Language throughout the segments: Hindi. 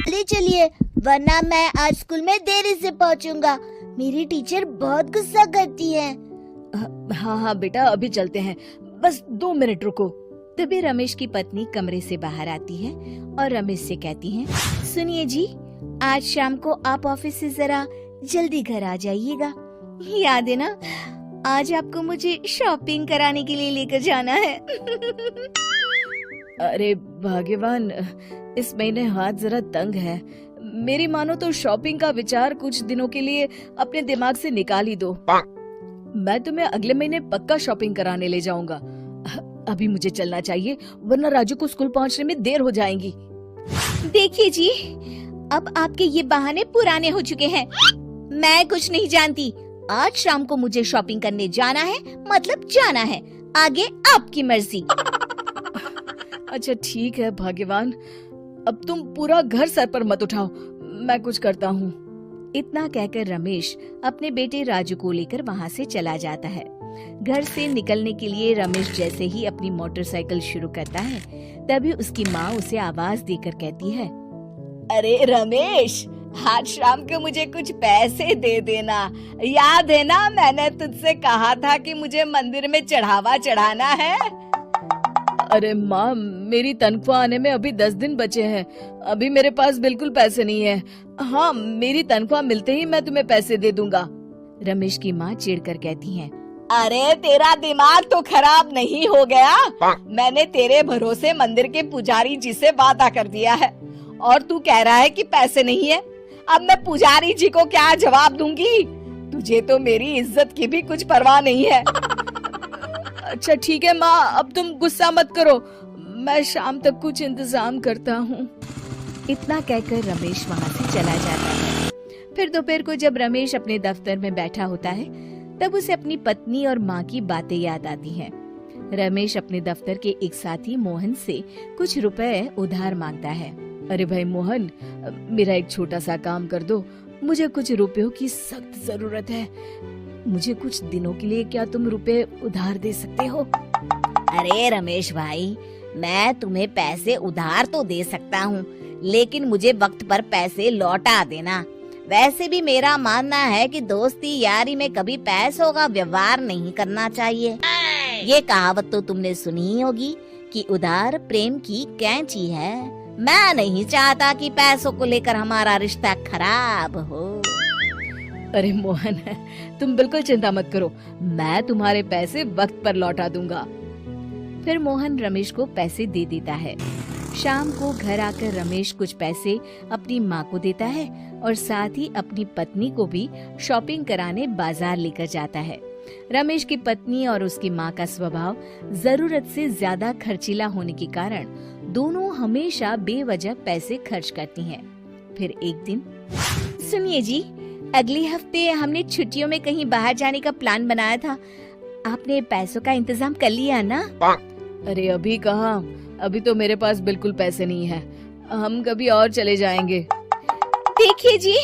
जल्दी चलिए, वरना मैं आज स्कूल में देरी से पहुंचूंगा। मेरी टीचर बहुत गुस्सा करती है। हाँ हाँ बेटा, अभी चलते हैं, बस 2 मिनट रुको। तभी रमेश की पत्नी कमरे से बाहर आती है और रमेश से कहती है, सुनिए जी, आज शाम को आप ऑफिस से जरा जल्दी घर आ जाइएगा। याद है ना, आज आपको मुझे शॉपिंग कराने के लिए लेकर जाना है। अरे भाग्यवान, इस महीने हाथ जरा तंग है। मेरी मानो तो शॉपिंग का विचार कुछ दिनों के लिए अपने दिमाग से निकाल ही दो। मैं तुम्हें अगले महीने पक्का शॉपिंग कराने ले जाऊंगा। अभी मुझे चलना चाहिए, वरना राजू को स्कूल पहुंचने में देर हो जाएगी। देखिए जी, अब आपके ये बहाने पुराने हो चुके हैं। मैं कुछ नहीं जानती। आज शाम को मुझे शॉपिंग करने जाना है, मतलब जाना है। आगे आपकी मर्जी। अच्छा ठीक है भाग्यवान, अब तुम पूरा घर सर पर मत उठाओ, मैं कुछ करता हूँ। इतना कहकर रमेश अपने बेटे राजू को लेकर वहाँ से चला जाता है। घर से निकलने के लिए रमेश जैसे ही अपनी मोटरसाइकिल शुरू करता है, तभी उसकी माँ उसे आवाज देकर कहती है, अरे रमेश, आज शाम को मुझे कुछ पैसे दे देना। याद है ना, मैंने तुझसे कहा था कि मुझे मंदिर में चढ़ावा चढ़ाना है। अरे माँ, मेरी तनख्वाह आने में अभी 10 दिन बचे हैं, अभी मेरे पास बिल्कुल पैसे नहीं है। हाँ, मेरी तनख्वाह मिलते ही मैं तुम्हें पैसे दे दूंगा। रमेश की माँ चिढ़कर कहती हैं, अरे तेरा दिमाग तो खराब नहीं हो गया? मैंने तेरे भरोसे मंदिर के पुजारी जी से वादा कर दिया है और तू कह रहा है कि पैसे नहीं है। अब मैं पुजारी जी को क्या जवाब दूंगी? तुझे तो मेरी इज्जत की भी कुछ परवाह नहीं है। अच्छा ठीक है माँ, अब तुम गुस्सा मत करो, मैं शाम तक कुछ इंतजाम करता हूँ। इतना कहकर रमेश वहाँ से चला जाता है। फिर दोपहर को जब रमेश अपने दफ्तर में बैठा होता है, तब उसे अपनी पत्नी और माँ की बातें याद आती हैं। रमेश अपने दफ्तर के एक साथी मोहन से कुछ रुपए उधार मांगता है। अरे भाई मोहन, मेरा एक छोटा सा काम कर दो, मुझे कुछ रुपयों की सख्त जरूरत है। मुझे कुछ दिनों के लिए क्या तुम रुपए उधार दे सकते हो? अरे रमेश भाई, मैं तुम्हें पैसे उधार तो दे सकता हूँ, लेकिन मुझे वक्त पर पैसे लौटा देना। वैसे भी मेरा मानना है कि दोस्ती यारी में कभी पैसों का व्यवहार नहीं करना चाहिए। ये कहावत तो तुमने सुनी ही होगी कि उधार प्रेम की कैंची है। मैं नहीं चाहता कि पैसों को लेकर हमारा रिश्ता खराब हो। अरे मोहन, तुम बिल्कुल चिंता मत करो, मैं तुम्हारे पैसे वक्त पर लौटा दूंगा। फिर मोहन रमेश को पैसे दे देता है। शाम को घर आकर रमेश कुछ पैसे अपनी माँ को देता है और साथ ही अपनी पत्नी को भी शॉपिंग कराने बाजार लेकर जाता है। रमेश की पत्नी और उसकी माँ का स्वभाव जरूरत से ज्यादा खर्चीला होने के कारण दोनों हमेशा बेवजह पैसे खर्च करती हैं। फिर एक दिन, सुनिए जी, अगले हफ्ते हमने छुट्टियों में कहीं बाहर जाने का प्लान बनाया था। आपने पैसों का इंतजाम कर लिया ना? अरे अभी कहाँ, अभी तो मेरे पास बिल्कुल पैसे नहीं है, हम कभी और चले जाएंगे। देखिए जी,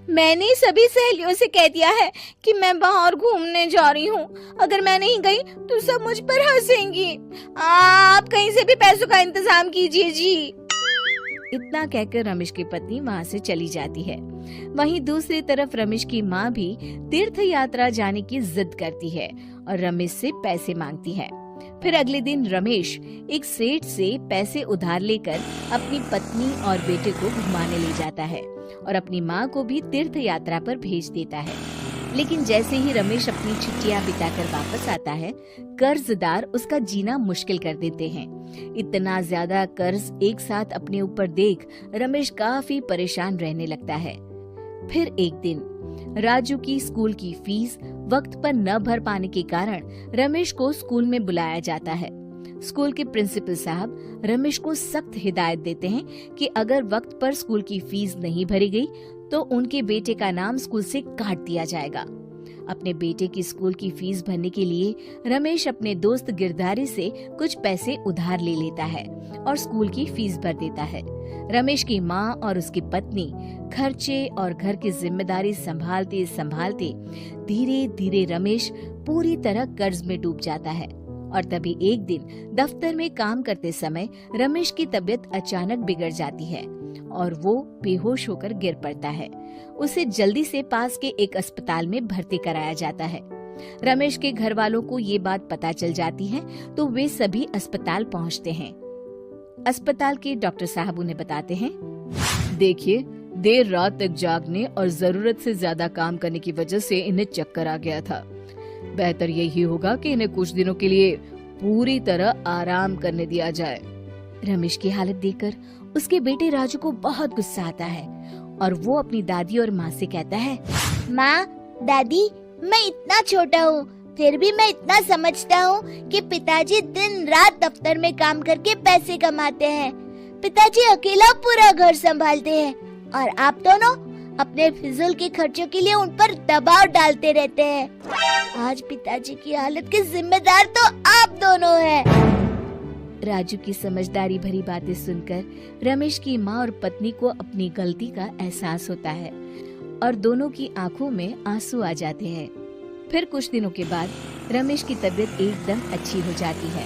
मैंने सभी सहेलियों से कह दिया है कि मैं बाहर घूमने जा रही हूँ। अगर मैं नहीं गई तो सब मुझ पर हंसेंगी। आप कहीं से भी पैसों का इंतजाम कीजिए जी। इतना कहकर रमेश की पत्नी वहाँ से चली जाती है। वहीं दूसरी तरफ रमेश की माँ भी तीर्थ यात्रा जाने की जिद करती है और रमेश से पैसे मांगती है। फिर अगले दिन रमेश एक सेठ से पैसे उधार लेकर अपनी पत्नी और बेटे को घुमाने ले जाता है और अपनी माँ को भी तीर्थ यात्रा पर भेज देता है। लेकिन जैसे ही रमेश अपनी छुट्टियां बिताकर वापस आता है, कर्जदार उसका जीना मुश्किल कर देते हैं। इतना ज्यादा कर्ज एक साथ अपने ऊपर देख रमेश काफी परेशान रहने लगता है। फिर एक दिन राजू की स्कूल की फीस वक्त पर न भर पाने के कारण रमेश को स्कूल में बुलाया जाता है। स्कूल के प्रिंसिपल साहब रमेश को सख्त हिदायत देते हैं कि अगर वक्त पर स्कूल की फीस नहीं भरी गई तो उनके बेटे का नाम स्कूल से काट दिया जाएगा। अपने बेटे की स्कूल की फीस भरने के लिए रमेश अपने दोस्त गिरधारी से कुछ पैसे उधार ले लेता है और स्कूल की फीस भर देता है। रमेश की माँ और उसकी पत्नी खर्चे और घर की जिम्मेदारी संभालते संभालते धीरे धीरे रमेश पूरी तरह कर्ज में डूब जाता है। और तभी एक दिन दफ्तर में काम करते समय रमेश की तबीयत अचानक बिगड़ जाती है। और वो बेहोश होकर गिर पड़ता है। उसे जल्दी से पास के एक अस्पताल में भर्ती कराया जाता है। रमेश के घर वालों को ये बात पता चल जाती है तो वे सभी अस्पताल पहुंचते हैं। अस्पताल के डॉक्टर साहब उन्हें बताते हैं, देखिए, देर रात तक जागने और जरूरत से ज्यादा काम करने की वजह से इन्हें चक्कर आ गया था। बेहतर यही होगा कि इन्हें कुछ दिनों के लिए पूरी तरह आराम करने दिया जाए। रमेश की हालत देखकर उसके बेटे राजू को बहुत गुस्सा आता है और वो अपनी दादी और माँ से कहता है, माँ, दादी, मैं इतना छोटा हूँ, फिर भी मैं इतना समझता हूँ कि पिताजी दिन रात दफ्तर में काम करके पैसे कमाते हैं। पिताजी अकेला पूरा घर संभालते हैं और आप दोनों अपने फिजूल के खर्चों के लिए उन पर दबाव डालते रहते हैं। आज पिताजी की हालत के जिम्मेदार तो आप दोनों हैं। राजू की समझदारी भरी बातें सुनकर रमेश की माँ और पत्नी को अपनी गलती का एहसास होता है और दोनों की आंखों में आंसू आ जाते हैं। फिर कुछ दिनों के बाद रमेश की तबीयत एकदम अच्छी हो जाती है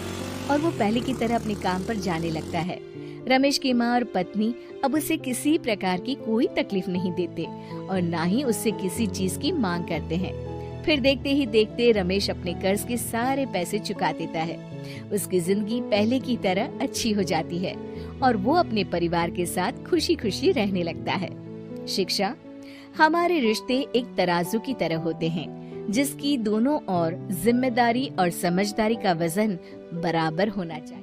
और वो पहले की तरह अपने काम पर जाने लगता है। रमेश की माँ और पत्नी अब उसे किसी प्रकार की कोई तकलीफ नहीं देते और ना ही उससे किसी चीज की मांग करते हैं। फिर देखते ही देखते रमेश अपने कर्ज के सारे पैसे चुका देता है। उसकी जिंदगी पहले की तरह अच्छी हो जाती है और वो अपने परिवार के साथ खुशी खुशी रहने लगता है। शिक्षा, हमारे रिश्ते एक तराजू की तरह होते हैं जिसकी दोनों ओर जिम्मेदारी और समझदारी का वजन बराबर होना चाहिए।